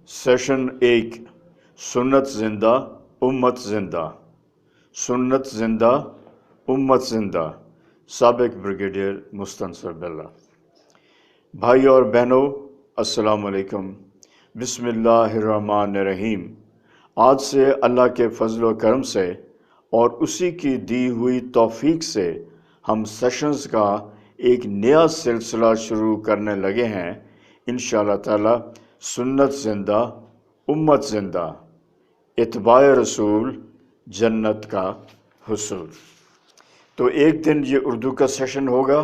Session 1 سنت زندہ امت زندہ سنت زندہ امت زندہ سابق بریگیڈیئر مستنصر بلّہ۔ بھائی اور بہنوں، السلام علیکم۔ بسم اللہ الرحمن الرحیم۔ آج سے اللہ کے فضل و کرم سے اور اسی کی دی ہوئی توفیق سے ہم سیشنز کا ایک نیا سلسلہ شروع کرنے لگے ہیں، انشاءاللہ تعالی سنت زندہ امت زندہ، اتباع رسول جنت کا حصول۔ تو ایک دن یہ اردو کا سیشن ہوگا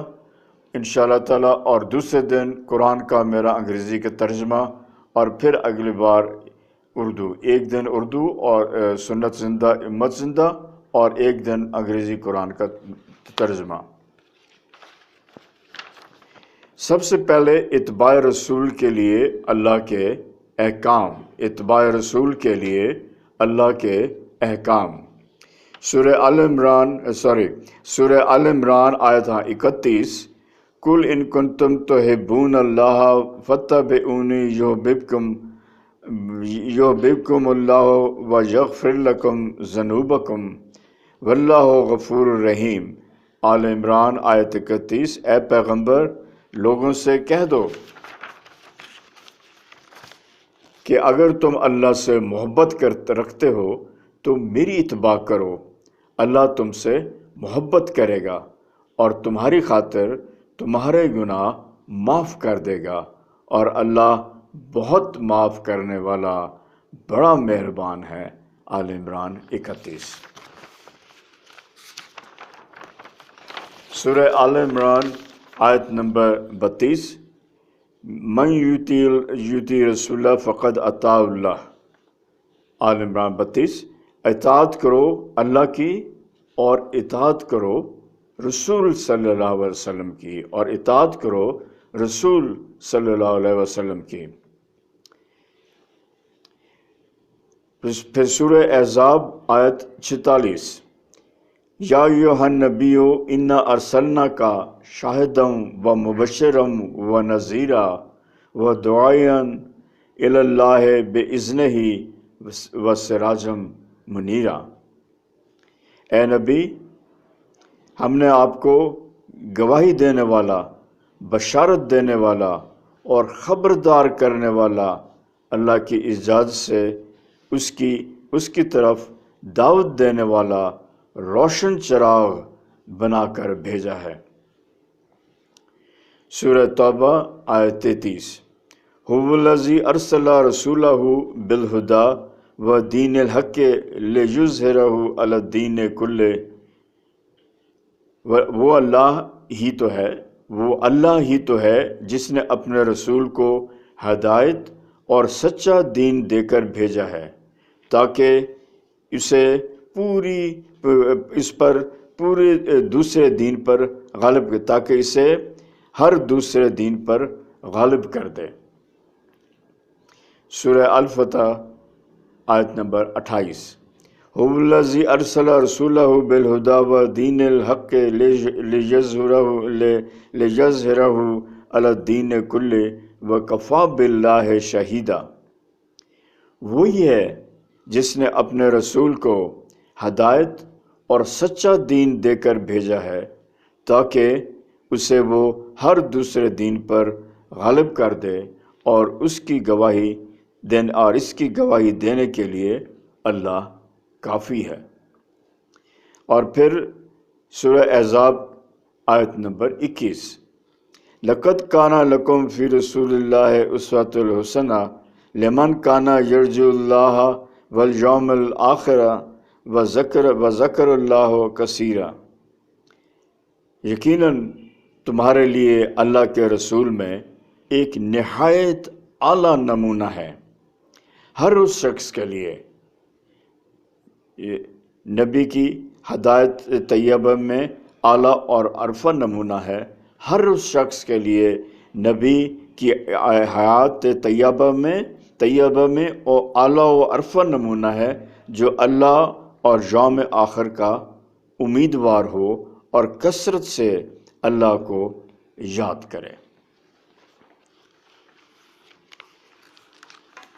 انشاءاللہ تعالی، اور دوسرے دن قرآن کا میرا انگریزی کا ترجمہ، اور پھر اگلی بار اردو۔ ایک دن اردو اور سنت زندہ امت زندہ، اور ایک دن انگریزی قرآن کا ترجمہ۔ سب سے پہلے اتباع رسول کے لیے اللہ کے احکام، اتباع رسول کے لیے اللہ کے احکام۔ سورہ آل عمران آیت 31، قل ان کنتم تحبون اللہ فاتبعونی یحببکم اللہ ویغفر لکم ذنوبکم واللہ غفور الرحیم۔ آل عمران آیت 31، اے پیغمبر لوگوں سے کہہ دو کہ اگر تم اللہ سے محبت رکھتے ہو تو میری اتباع کرو، اللہ تم سے محبت کرے گا اور تمہاری خاطر تمہارے گناہ معاف کر دے گا، اور اللہ بہت معاف کرنے والا بڑا مہربان ہے۔ آل عمران 31۔ سورہ آل عمران آیت نمبر 32، من یطیع رسول فقد اطاع اللہ۔ آل عمران 32، اطاعت کرو اللہ کی اور اطاعت کرو رسول صلی اللہ علیہ وسلم کی، اور اطاعت کرو رسول صلی اللہ علیہ وسلم کی۔ پھر سورہ احزاب آیت 46، یا ایھا النبی انا ارسلناک شاہدا و مبشرا و نذیرا و داعیا الی اللہ باذنہ و سراجا منیرا۔ اے نبی، ہم نے آپ کو گواہی دینے والا، بشارت دینے والا اور خبردار کرنے والا، اللہ کی اجازت سے اس کی طرف دعوت دینے والا روشن چراغ بنا کر بھیجا ہے۔ سورہ توبہ آیت 33، هو الذی ارسل رسولہ بالہدی ودین الحق لیظہرہ علی الدین کلہ۔ وہ اللہ ہی تو ہے جس نے اپنے رسول کو ہدایت اور سچا دین دے کر بھیجا ہے، تاکہ پورے دوسرے دین پر غالب، تاکہ اسے ہر دوسرے دین پر غالب کر دے۔ سورہ الفتح آیت نمبر 28، هو الذی ارسل رسولہ بالہدی ودین الحق لیظہرہ علی الدین کلہ وکفی باللہ شہیدا۔ وہی ہے جس نے اپنے رسول کو ہدایت اور سچا دین دے کر بھیجا ہے، تاکہ اسے وہ ہر دوسرے دین پر غالب کر دے، اور اس کی گواہی دینے کے لیے اللہ کافی ہے۔ اور پھر سورہ احزاب آیت نمبر 21، لقد کان لکم فی رسول اللہ اسوۃ حسنہ لمن کان یرجو اللہ والیوم الآخر وذکر اللہ کثیرا۔ یقیناً تمہارے لیے اللہ کے رسول میں ایک نہایت اعلیٰ نمونہ ہے، ہر اس شخص کے لیے۔ نبی کی ہدایت طیبہ میں اعلیٰ اور عرفہ نمونہ ہے، ہر اس شخص کے لیے نبی کی حیات طیبہ میں اور اعلیٰ و عرفہ نمونہ ہے، جو اللہ اور یوم آخر کا امیدوار ہو اور کثرت سے اللہ کو یاد کرے۔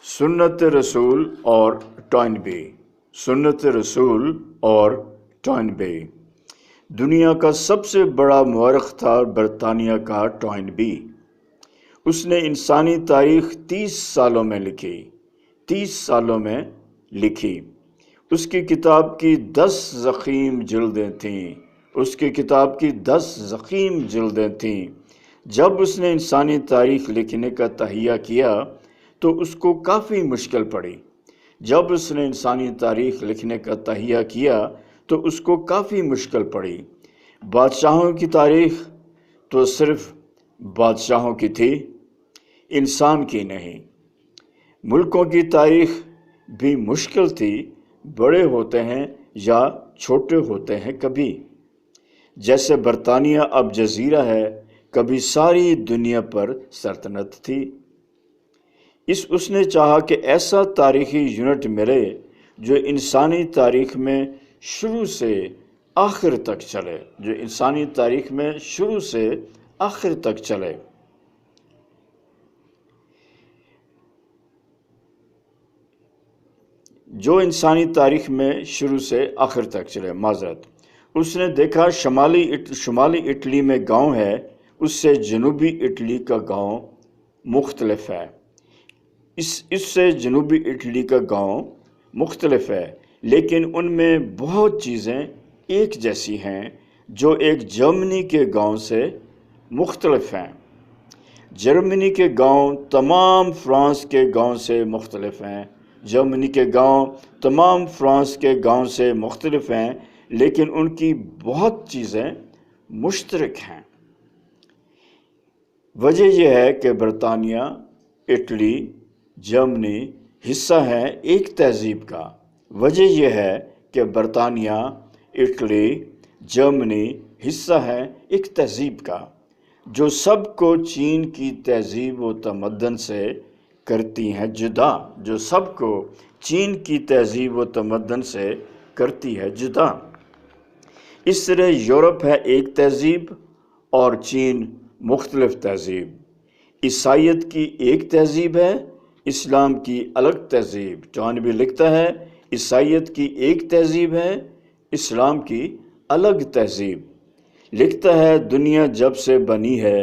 سنت رسول اور ٹوائنبی، سنت رسول اور ٹوائنبی۔ دنیا کا سب سے بڑا مورخ تھا برطانیہ کا ٹوائنبی۔ اس نے انسانی تاریخ 30 سالوں میں لکھی، 30 سالوں میں لکھی۔ اس کی کتاب کی 10 ضخیم جلدیں تھیں، اس کی کتاب کی 10 ضخیم جلدیں تھیں۔ جب اس نے انسانی تاریخ لکھنے کا تہیہ کیا تو اس کو کافی مشکل پڑی۔ جب اس نے انسانی تاریخ لکھنے کا تہیہ کیا تو اس کو کافی مشکل پڑی۔ بادشاہوں کی تاریخ تو صرف بادشاہوں کی تھی، انسان کی نہیں۔ ملکوں کی تاریخ بھی مشکل تھی، بڑے ہوتے ہیں یا چھوٹے ہوتے ہیں کبھی۔ جیسے برطانیہ اب جزیرہ ہے، کبھی ساری دنیا پر سلطنت تھی۔ اس نے چاہا کہ ایسا تاریخی یونٹ ملے جو انسانی تاریخ میں شروع سے آخر تک چلے، جو انسانی تاریخ میں شروع سے آخر تک چلے۔ جو انسانی تاریخ میں شروع سے آخر تک چلے۔ معذرت، اس نے دیکھا شمالی اٹلی میں گاؤں ہے، اس سے جنوبی اٹلی کا گاؤں مختلف ہے۔ اس سے جنوبی اٹلی کا گاؤں مختلف ہے، لیکن ان میں بہت چیزیں ایک جیسی ہیں جو ایک جرمنی کے گاؤں سے مختلف ہیں۔ جرمنی کے گاؤں تمام فرانس کے گاؤں سے مختلف ہیں، جرمنی کے گاؤں تمام فرانس کے گاؤں سے مختلف ہیں، لیکن ان کی بہت چیزیں مشترک ہیں۔ وجہ یہ ہے کہ برطانیہ، اٹلی، جرمنی حصہ ہے ایک تہذیب کا۔ وجہ یہ ہے کہ برطانیہ، اٹلی، جرمنی حصہ ہے ایک تہذیب کا، جو سب کو چین کی تہذیب و تمدن سے کرتی ہیں جدا، جو سب کو چین کی تہذیب و تمدن سے کرتی ہے جدا۔ اس طرح یورپ ہے ایک تہذیب اور چین مختلف تہذیب۔ عیسائیت کی ایک تہذیب ہے، اسلام کی الگ تہذیب۔ ٹوائنبی لکھتا ہے عیسائیت کی ایک تہذیب ہے، اسلام کی الگ تہذیب۔ لکھتا ہے دنیا جب سے بنی ہے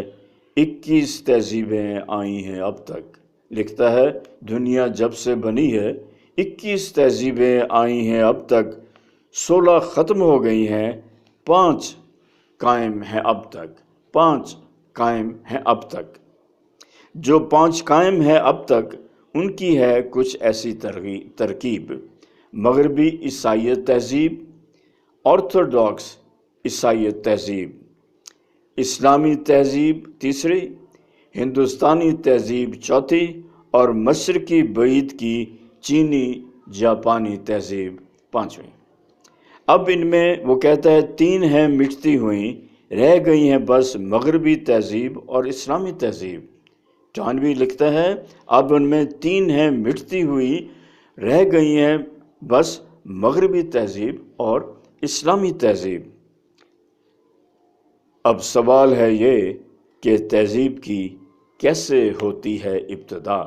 21 تہذیبیں آئی ہیں اب تک۔ لکھتا ہے دنیا جب سے بنی ہے 21 تہذیبیں آئی ہیں اب تک، 16 ختم ہو گئی ہیں، 5 قائم ہیں اب تک، 5 قائم ہیں اب تک۔ جو 5 قائم ہیں اب تک ان کی ہے کچھ ایسی ترکیب: مغربی عیسائیت تہذیب، آرتھوڈاکس عیسائیت تہذیب، اسلامی تہذیب تیسری، ہندوستانی تہذیب چوتھی، اور مشرقی بعید کی چینی جاپانی تہذیب پانچویں۔ اب ان میں وہ کہتا ہے 3 ہیں مٹتی ہوئیں، رہ گئی ہیں بس مغربی تہذیب اور اسلامی تہذیب۔ ٹوائنبی لکھتا ہے اب ان میں 3 ہیں مٹتی ہوئی، رہ گئی ہیں بس مغربی تہذیب اور اسلامی تہذیب۔ اب سوال ہے یہ کہ تہذیب کی کیسے ہوتی ہے ابتدا؟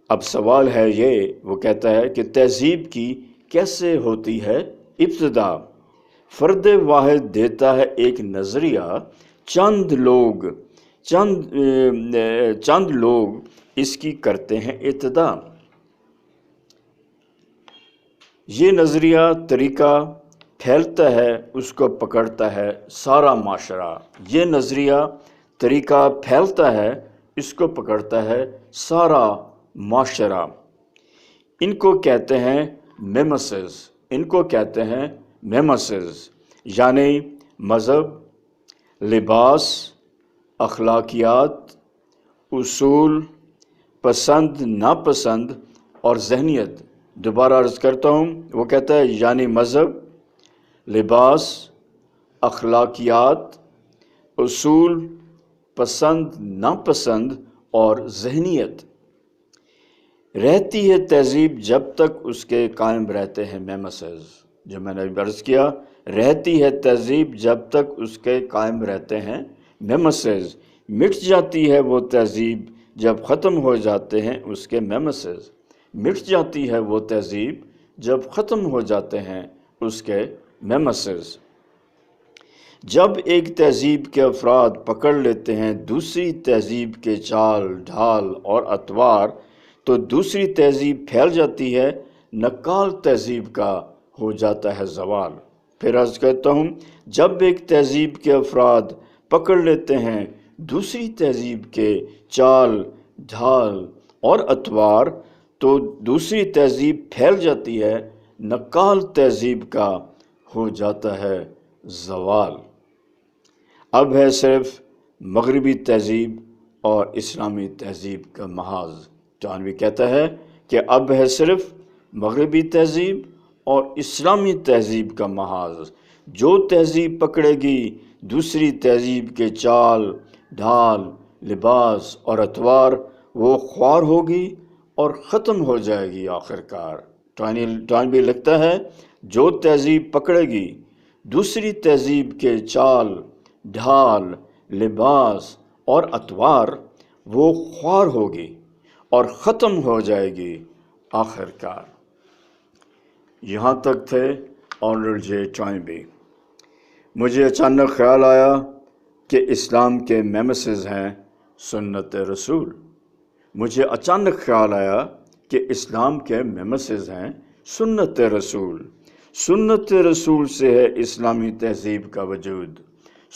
اب سوال ہے یہ، وہ کہتا ہے کہ تہذیب کی کیسے ہوتی ہے ابتدا؟ فرد واحد دیتا ہے ایک نظریہ، چند لوگ اس کی کرتے ہیں ابتدا۔ یہ نظریہ طریقہ پھیلتا ہے، اس کو پکڑتا ہے سارا معاشرہ۔ یہ نظریہ طریقہ پھیلتا ہے، اس کو پکڑتا ہے سارا معاشرہ۔ ان کو کہتے ہیں میمسز، ان کو کہتے ہیں میمسز، یعنی مذہب، لباس، اخلاقیات، اصول، پسند ناپسند اور ذہنیت۔ دوبارہ عرض کرتا ہوں، وہ کہتا ہے یعنی مذہب، لباس، اخلاقیات، اصول، پسند ناپسند اور ذہنیت۔ رہتی ہے تہذیب جب تک اس کے قائم رہتے ہیں میمسز، جو میں نے عرض کیا، رہتی ہے تہذیب جب تک اس کے قائم رہتے ہیں میمسز۔ مٹ جاتی ہے وہ تہذیب جب ختم ہو جاتے ہیں اس کے میمسز، مٹ جاتی ہے وہ تہذیب جب ختم ہو جاتے ہیں اس کے میمسز۔ جب ایک تہذیب کے افراد پکڑ لیتے ہیں دوسری تہذیب کے چال ڈھال اور اطوار، تو دوسری تہذیب پھیل جاتی ہے، نقال تہذیب کا ہو جاتا ہے زوال۔ پھر عرض کرتا ہوں، جب ایک تہذیب کے افراد پکڑ لیتے ہیں دوسری تہذیب کے چال ڈھال اور اطوار، تو دوسری تہذیب پھیل جاتی ہے، نقال تہذیب کا ہو جاتا ہے زوال۔ اب ہے صرف مغربی تہذیب اور اسلامی تہذیب کا محاذ۔ تھانوی کہتا ہے کہ اب ہے صرف مغربی تہذیب اور اسلامی تہذیب کا محاذ۔ جو تہذیب پکڑے گی دوسری تہذیب کے چال ڈھال لباس اور اطوار، وہ خوار ہوگی اور ختم ہو جائے گی آخر کار۔ ٹوائنبی لکھتا ہے، جو تہذیب پکڑے گی دوسری تہذیب کے چال ڈھال لباس اور اطوار، وہ خوار ہوگی اور ختم ہو جائے گی آخر کار۔ یہاں تک تھے آنرل جے ٹوائنبی۔ مجھے اچانک خیال آیا کہ اسلام کے میمسز ہیں سنت رسول۔ مجھے اچانک خیال آیا کہ اسلام کے میمسز ہیں سنت رسول۔ سنت رسول سے ہے اسلامی تہذیب کا وجود،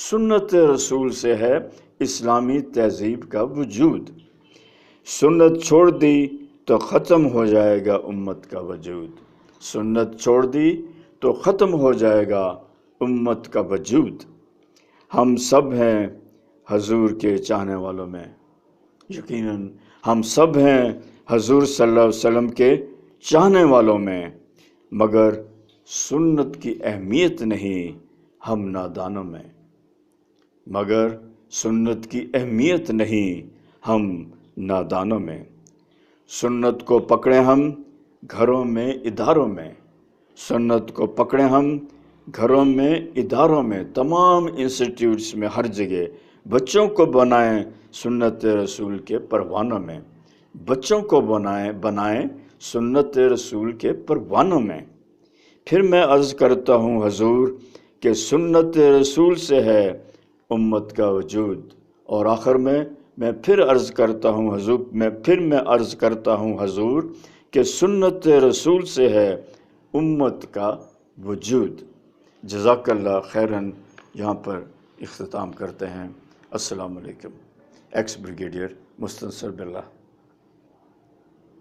سنت رسول سے ہے اسلامی تہذیب کا وجود۔ سنت چھوڑ دی تو ختم ہو جائے گا امت کا وجود، سنت چھوڑ دی تو ختم ہو جائے گا امت کا وجود۔ ہم سب ہیں حضور کے چاہنے والوں میں، یقیناً ہم سب ہیں حضور صلی اللہ علیہ وسلم کے چاہنے والوں میں، مگر سنت کی اہمیت نہیں ہم نادانوں میں، مگر سنت کی اہمیت نہیں ہم نادانوں میں۔ سنت کو پکڑیں ہم گھروں میں اداروں میں، سنت کو پکڑیں ہم گھروں میں اداروں میں، تمام انسٹیٹیوٹس میں، ہر جگہ بچوں کو بنائیں سنت رسول کے پروانوں میں، بچوں کو بنائیں سنت رسول کے پروانوں میں۔ پھر میں عرض کرتا ہوں حضور کہ سنت رسول سے ہے امت کا وجود، اور آخر میں پھر عرض کرتا ہوں حضور کہ سنت رسول سے ہے امت کا وجود۔ جزاک اللہ خیراً۔ یہاں پر اختتام کرتے ہیں۔ السلام علیکم۔ ایکس بریگیڈیئر مستنصر باللہ۔